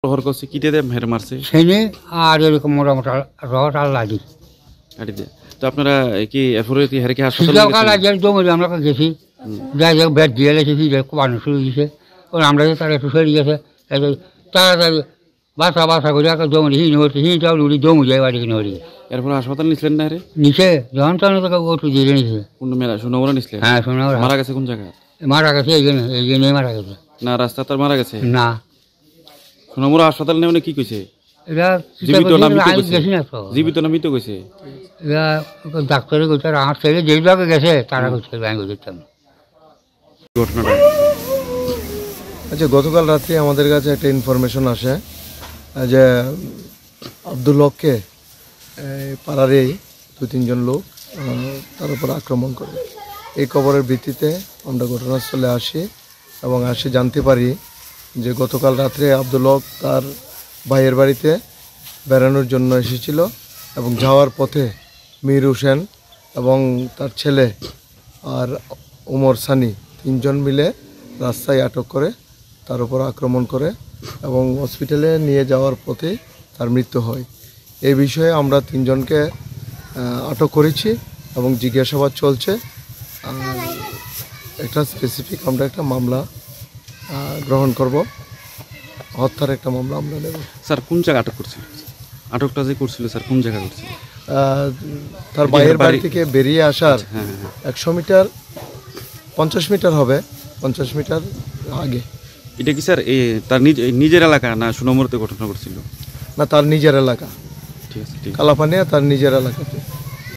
প্রহর করছে কিটে দিয়ে মেরে মারছে সেনে আর এরকম মোটামোটা রড আর লাঠি গাড়ি দিয়ে। তো আপনারা কি এরপরে কি হেরে কি হাসপাতালে সকাল গেছেন? আজের জমি আমরা গেছি যাই হোক ব্যাট দিয়ে লেগেছি কোপানো শুরু দিয়েছে ওর আমরা তারা একটু সরে গেছে তাড়াতাড়ি বাসা বাসা করে একটা জমি হিন হচ্ছে হিনটাও উড়ি জমি যায় বাড়ি কিনে হরি এরপরে হাসপাতালে নিছিলেন না হেরে? নিচে যখন তখন তোকে ওটু দিয়ে নিছে। কোন মেলা সুনমরা নিছিলেন? হ্যাঁ শোনা মারা গেছে কোন জায়গায়? মারা গেছে এই জন্য মারা গেছে না রাস্তা তার মারা গেছে না সুনমরা হাসপাতালে নেওয়া কি কইছে? এরা জীবিত না মৃত কইছে? গেছি না তো জীবিত না মৃত কইছে? এরা ডাক্তারে কইছে আমার ছেলে যেই ভাগে গেছে তারা কইছে আমি বুঝতাম না ঘটনাটা আচ্ছা, গতকাল রাত্রে আমাদের কাছে একটা ইনফরমেশন আসে যে আব্দুল হককে পাড়ারই 2-3 লোক তার উপর আক্রমণ করে। এই খবরের ভিত্তিতে আমরা ঘটনাস্থলে আসি এবং জানতে পারি যে গতকাল রাত্রে আব্দুল হক তার ভাইয়ের বাড়িতে বেড়ানোর জন্য এসেছিল এবং যাওয়ার পথে মীর হোসেন এবং তার ছেলে আর ওমর সানি 3 জন মিলে রাস্তায় আটক করে তার উপর আক্রমণ করে এবং হসপিটালে নিয়ে যাওয়ার পথে তার মৃত্যু হয়। এই বিষয়ে আমরা 3 জনকে আটক করেছি এবং জিজ্ঞাসাবাদ চলছে। একটা স্পেসিফিক আমরা একটা মামলা গ্রহণ করব, হত্যার একটা মামলা আমরা নেব। স্যার কোন জায়গা আটক করছিল? আটকটা যে করছিল স্যার কোন জায়গা করছিল? তার ভাইয়ের বাড়ি থেকে বেরিয়ে আসার 100 মিটার 50 মিটার হবে, 50 মিটার আগে। এটা কি স্যার তার নিজের এলাকা না সুনমরতে ঘটনা করছিল? না, তার নিজের এলাকা, ঠিক আছে, ঠিক আছে। কালাপানিয়া তার নিজের এলাকাতে।